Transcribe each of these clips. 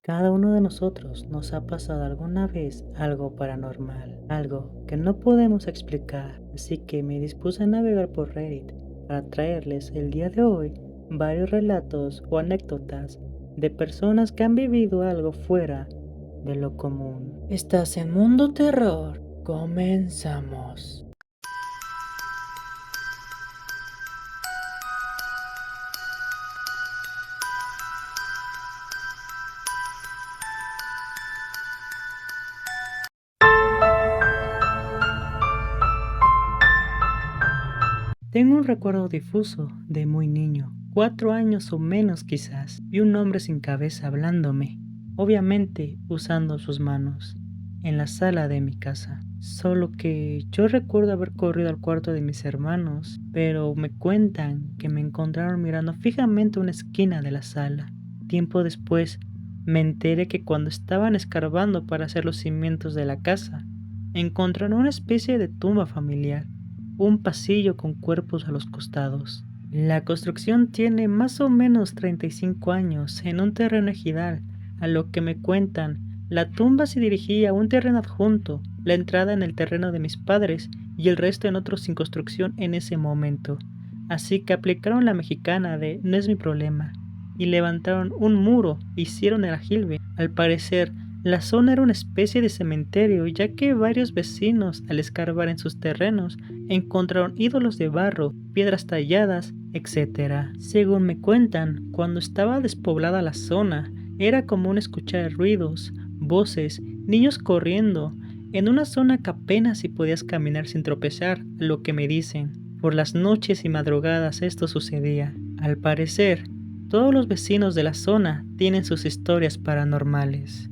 Cada uno de nosotros nos ha pasado alguna vez algo paranormal, algo que no podemos explicar, así que me dispuse a navegar por Reddit para traerles el día de hoy varios relatos o anécdotas de personas que han vivido algo fuera de lo común. Estás en Mundo Terror, comenzamos. Tengo un recuerdo difuso de muy niño, 4 años o menos quizás, y un hombre sin cabeza hablándome, obviamente usando sus manos, en la sala de mi casa. Solo que yo recuerdo haber corrido al cuarto de mis hermanos, pero me cuentan que me encontraron mirando fijamente una esquina de la sala. Tiempo después, me enteré que cuando estaban escarbando para hacer los cimientos de la casa, encontraron una especie de tumba familiar, un pasillo con cuerpos a los costados. La construcción tiene más o menos 35 años en un terreno ejidal. A lo que me cuentan, la tumba se dirigía a un terreno adjunto, la entrada en el terreno de mis padres y el resto en otro sin construcción en ese momento. Así que aplicaron la mexicana de no es mi problema y levantaron un muro e hicieron el ajilbe. Al parecer, la zona era una especie de cementerio, ya que varios vecinos, al escarbar en sus terrenos, encontraron ídolos de barro, piedras talladas, etc. Según me cuentan, cuando estaba despoblada la zona, era común escuchar ruidos, voces, niños corriendo, en una zona que apenas si podías caminar sin tropezar, a lo que me dicen. Por las noches y madrugadas esto sucedía. Al parecer, todos los vecinos de la zona tienen sus historias paranormales.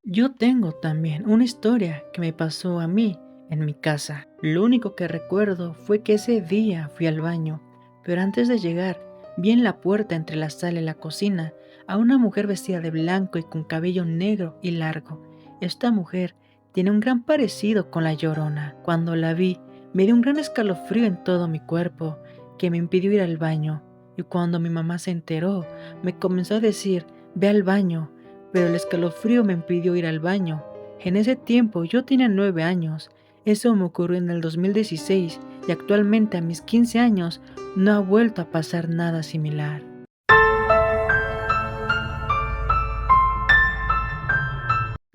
Yo tengo también una historia que me pasó a mí en mi casa. Lo único que recuerdo fue que ese día fui al baño, pero antes de llegar vi en la puerta entre la sala y la cocina a una mujer vestida de blanco y con cabello negro y largo. Esta mujer tiene un gran parecido con la Llorona. Cuando la vi, me dio un gran escalofrío en todo mi cuerpo que me impidió ir al baño. Y cuando mi mamá se enteró, me comenzó a decir, ve al baño, pero el escalofrío me impidió ir al baño. En ese tiempo yo tenía 9 años. Eso me ocurrió en el 2016 y actualmente a mis 15 años no ha vuelto a pasar nada similar.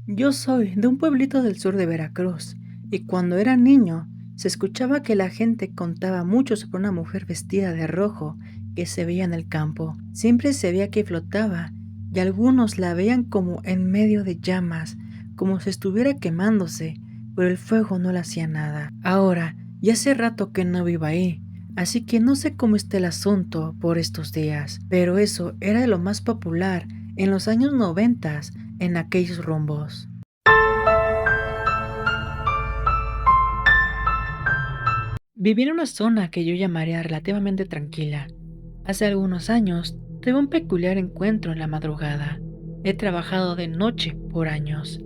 Yo soy de un pueblito del sur de Veracruz y cuando era niño se escuchaba que la gente contaba mucho sobre una mujer vestida de rojo que se veía en el campo. Siempre se veía que flotaba y algunos la veían como en medio de llamas, como si estuviera quemándose, pero el fuego no le hacía nada. Ahora, ya hace rato que no vivo ahí, así que no sé cómo está el asunto por estos días, pero eso era de lo más popular en los años 90 en aquellos rumbos. Viví en una zona que yo llamaría relativamente tranquila. Hace algunos años tuve un peculiar encuentro en la madrugada. He trabajado de noche por años.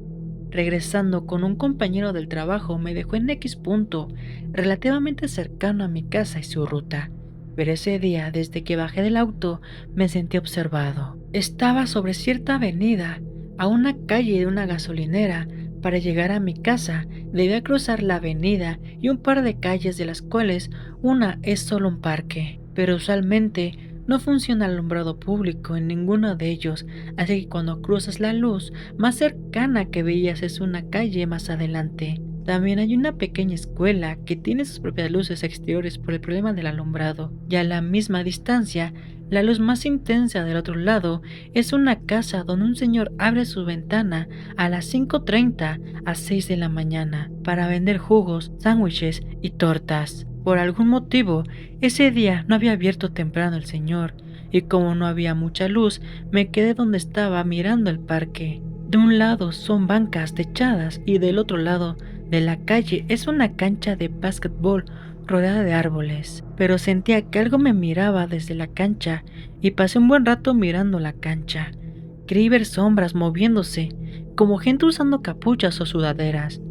Regresando con un compañero del trabajo me dejó en X punto, relativamente cercano a mi casa y su ruta. Pero ese día, desde que bajé del auto, me sentí observado. Estaba sobre cierta avenida, a una calle de una gasolinera. Para llegar a mi casa, debía cruzar la avenida y un par de calles de las cuales una es solo un parque. Pero usualmente no funciona el alumbrado público en ninguno de ellos, así que cuando cruzas la luz más cercana que veías es una calle más adelante. También hay una pequeña escuela que tiene sus propias luces exteriores por el problema del alumbrado, y a la misma distancia, la luz más intensa del otro lado es una casa donde un señor abre su ventana a las 5:30 a 6 de la mañana para vender jugos, sándwiches y tortas. Por algún motivo, ese día no había abierto temprano el señor, y como no había mucha luz, me quedé donde estaba mirando el parque. De un lado son bancas techadas y del otro lado de la calle es una cancha de básquetbol rodeada de árboles, pero sentía que algo me miraba desde la cancha y pasé un buen rato mirando la cancha. Creí ver sombras moviéndose, como gente usando capuchas o sudaderas,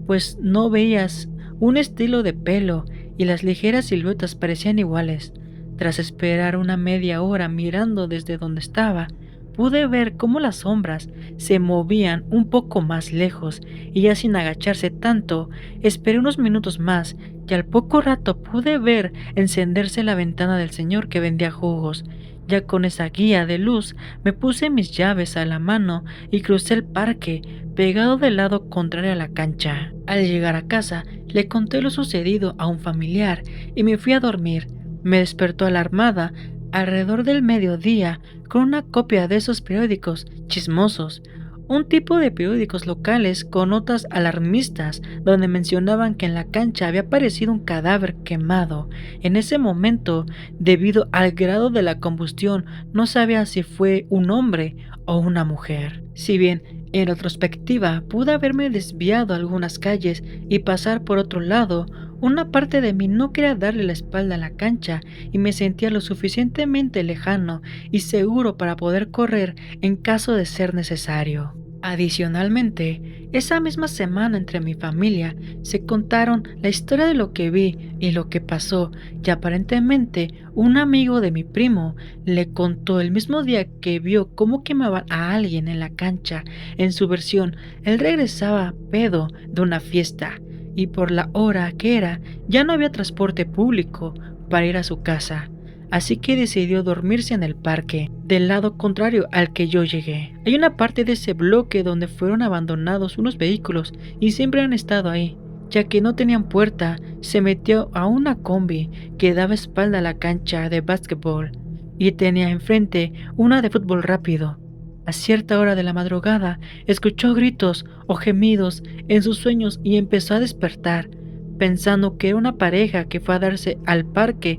pues no veías un estilo de pelo y las ligeras siluetas parecían iguales. Tras esperar una media hora mirando desde donde estaba, pude ver cómo las sombras se movían un poco más lejos y ya sin agacharse tanto, esperé unos minutos más y al poco rato pude ver encenderse la ventana del señor que vendía jugos. Ya con esa guía de luz me puse mis llaves a la mano y crucé el parque, pegado del lado contrario a la cancha. Al llegar a casa, le conté lo sucedido a un familiar y me fui a dormir. Me despertó alarmada alrededor del mediodía con una copia de esos periódicos chismosos, un tipo de periódicos locales con notas alarmistas donde mencionaban que en la cancha había aparecido un cadáver quemado. En ese momento, debido al grado de la combustión, no sabía si fue un hombre o una mujer. Si bien en retrospectiva pude haberme desviado a algunas calles y pasar por otro lado, una parte de mí no quería darle la espalda a la cancha y me sentía lo suficientemente lejano y seguro para poder correr en caso de ser necesario. Adicionalmente, esa misma semana entre mi familia se contaron la historia de lo que vi y lo que pasó, y aparentemente un amigo de mi primo le contó el mismo día que vio cómo quemaban a alguien en la cancha. En su versión, él regresaba pedo de una fiesta y por la hora que era ya no había transporte público para ir a su casa, así que decidió dormirse en el parque, del lado contrario al que yo llegué. Hay una parte de ese bloque donde fueron abandonados unos vehículos y siempre han estado ahí. Ya que no tenían puerta, se metió a una combi que daba espalda a la cancha de básquetbol y tenía enfrente una de fútbol rápido. A cierta hora de la madrugada, escuchó gritos o gemidos en sus sueños y empezó a despertar, pensando que era una pareja que fue a darse al parque.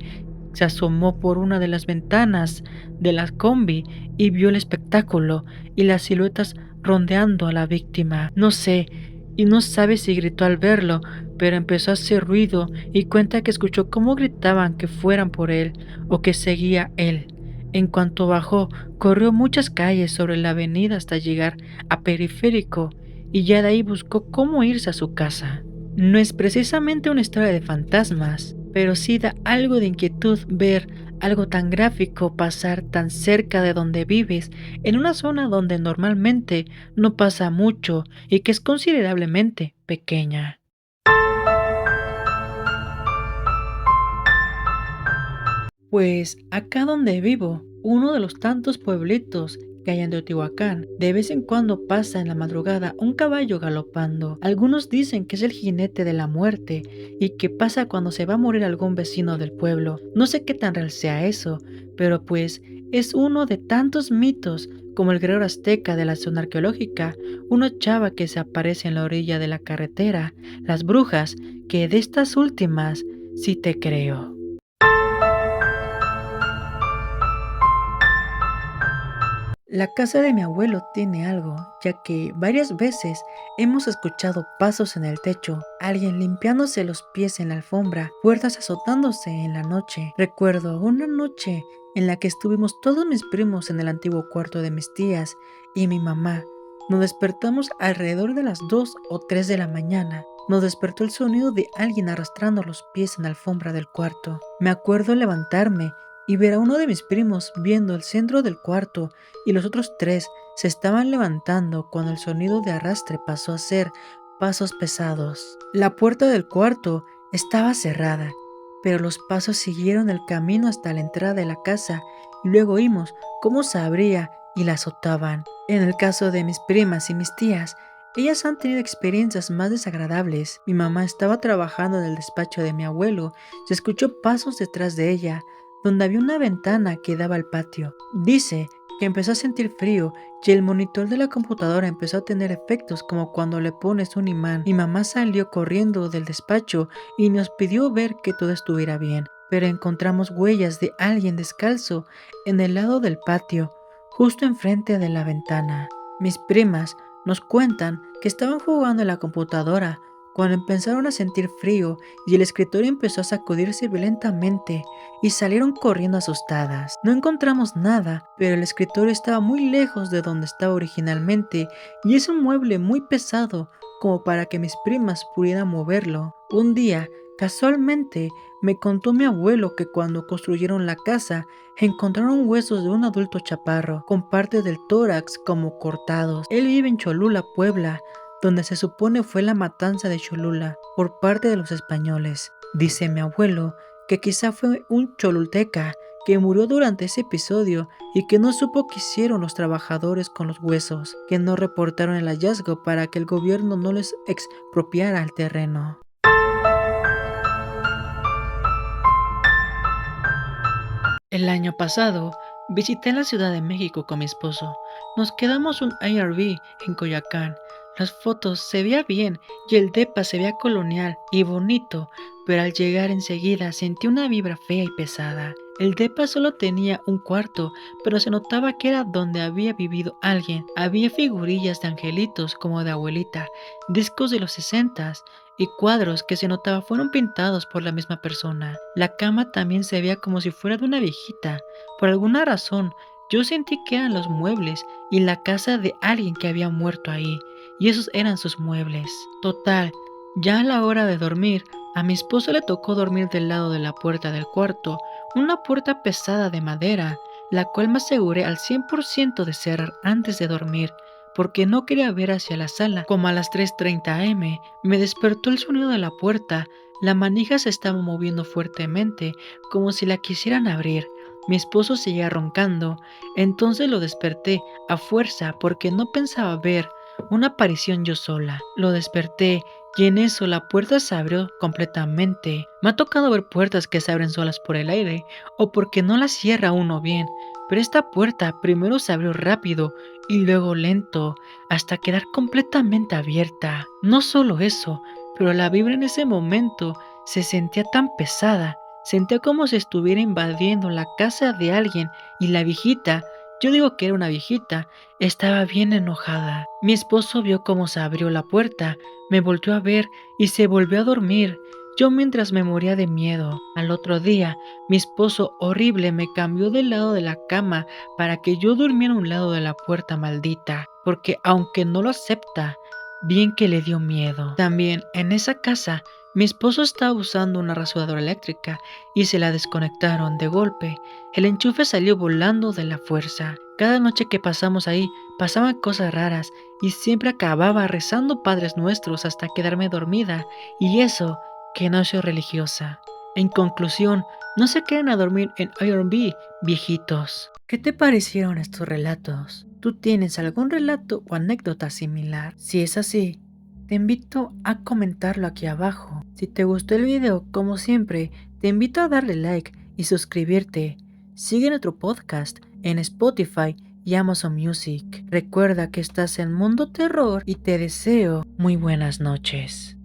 Se asomó por una de las ventanas de la combi y vio el espectáculo y las siluetas rondeando a la víctima. No sé, y no sabe si gritó al verlo, pero empezó a hacer ruido y cuenta que escuchó cómo gritaban que fueran por él o que seguía él. En cuanto bajó, corrió muchas calles sobre la avenida hasta llegar a Periférico y ya de ahí buscó cómo irse a su casa. No es precisamente una historia de fantasmas, pero sí da algo de inquietud ver algo tan gráfico pasar tan cerca de donde vives, en una zona donde normalmente no pasa mucho y que es considerablemente pequeña. Pues acá donde vivo, uno de los tantos pueblitos que hay en Teotihuacán, de vez en cuando pasa en la madrugada un caballo galopando. Algunos dicen que es el jinete de la muerte y que pasa cuando se va a morir algún vecino del pueblo. No sé qué tan real sea eso, pero pues es uno de tantos mitos como el guerrero azteca de la zona arqueológica, una chava que se aparece en la orilla de la carretera, las brujas, que de estas últimas sí te creo. La casa de mi abuelo tiene algo, ya que varias veces hemos escuchado pasos en el techo, alguien limpiándose los pies en la alfombra, puertas azotándose en la noche. Recuerdo una noche en la que estuvimos todos mis primos en el antiguo cuarto de mis tías y mi mamá. Nos despertamos alrededor de las 2 o 3 de la mañana. Nos despertó el sonido de alguien arrastrando los pies en la alfombra del cuarto. Me acuerdo levantarme y ver a uno de mis primos viendo el centro del cuarto y los otros tres se estaban levantando cuando el sonido de arrastre pasó a ser pasos pesados. La puerta del cuarto estaba cerrada, pero los pasos siguieron el camino hasta la entrada de la casa y luego oímos cómo se abría y la azotaban. En el caso de mis primas y mis tías, ellas han tenido experiencias más desagradables. Mi mamá estaba trabajando en el despacho de mi abuelo, se escuchó pasos detrás de ella, donde había una ventana que daba al patio. Dice que empezó a sentir frío y el monitor de la computadora empezó a tener efectos como cuando le pones un imán. Mi mamá salió corriendo del despacho y nos pidió ver que todo estuviera bien, pero encontramos huellas de alguien descalzo en el lado del patio, justo enfrente de la ventana. Mis primas nos cuentan que estaban jugando en la computadora cuando empezaron a sentir frío y el escritorio empezó a sacudirse violentamente y salieron corriendo asustadas. No encontramos nada, pero el escritorio estaba muy lejos de donde estaba originalmente y es un mueble muy pesado como para que mis primas pudieran moverlo. Un día Casualmente, me contó mi abuelo que cuando construyeron la casa, encontraron huesos de un adulto chaparro, con partes del tórax como cortados. Él vive en Cholula, Puebla, donde se supone fue la matanza de Cholula por parte de los españoles. Dice mi abuelo que quizá fue un cholulteca que murió durante ese episodio y que no supo qué hicieron los trabajadores con los huesos, que no reportaron el hallazgo para que el gobierno no les expropiara el terreno. El año pasado, visité la Ciudad de México con mi esposo. Nos quedamos un Airbnb en Coyoacán. Las fotos se veía bien y el depa se veía colonial y bonito, pero al llegar enseguida sentí una vibra fea y pesada. El depa solo tenía un cuarto, pero se notaba que era donde había vivido alguien. Había figurillas de angelitos como de abuelita, discos de los 60s y cuadros que se notaba fueron pintados por la misma persona. La cama también se veía como si fuera de una viejita. Por alguna razón, yo sentí que eran los muebles y la casa de alguien que había muerto ahí, y esos eran sus muebles. Total, ya a la hora de dormir, a mi esposo le tocó dormir del lado de la puerta del cuarto, una puerta pesada de madera, la cual me aseguré al 100% de cerrar antes de dormir, porque no quería ver hacia la sala. Como a las 3:30 am, me despertó el sonido de la puerta. La manija se estaba moviendo fuertemente, como si la quisieran abrir. Mi esposo seguía roncando, entonces lo desperté a fuerza porque no pensaba ver una aparición yo sola. Lo desperté y en eso la puerta se abrió completamente. Me ha tocado ver puertas que se abren solas por el aire o porque no las cierra uno bien, pero esta puerta primero se abrió rápido y luego lento hasta quedar completamente abierta. No solo eso, pero la vibra en ese momento se sentía tan pesada. Sentía como si estuviera invadiendo la casa de alguien y la viejita, yo digo que era una viejita, estaba bien enojada. Mi esposo vio cómo se abrió la puerta, me volteó a ver y se volvió a dormir. Yo mientras me moría de miedo. Al otro día, mi esposo horrible me cambió del lado de la cama para que yo durmiera a un lado de la puerta maldita, porque aunque no lo acepta, bien que le dio miedo. También en esa casa, mi esposo estaba usando una rasuradora eléctrica y se la desconectaron de golpe. El enchufe salió volando de la fuerza. Cada noche que pasamos ahí, pasaban cosas raras y siempre acababa rezando Padres Nuestros hasta quedarme dormida, y eso que no soy religiosa. En conclusión, no se queden a dormir en Airbnb, viejitos. ¿Qué te parecieron estos relatos? ¿Tú tienes algún relato o anécdota similar? Si es así, te invito a comentarlo aquí abajo. Si te gustó el video, como siempre, te invito a darle like y suscribirte. Sigue nuestro podcast en Spotify y Amazon Music. Recuerda que estás en Mundo Terror y te deseo muy buenas noches.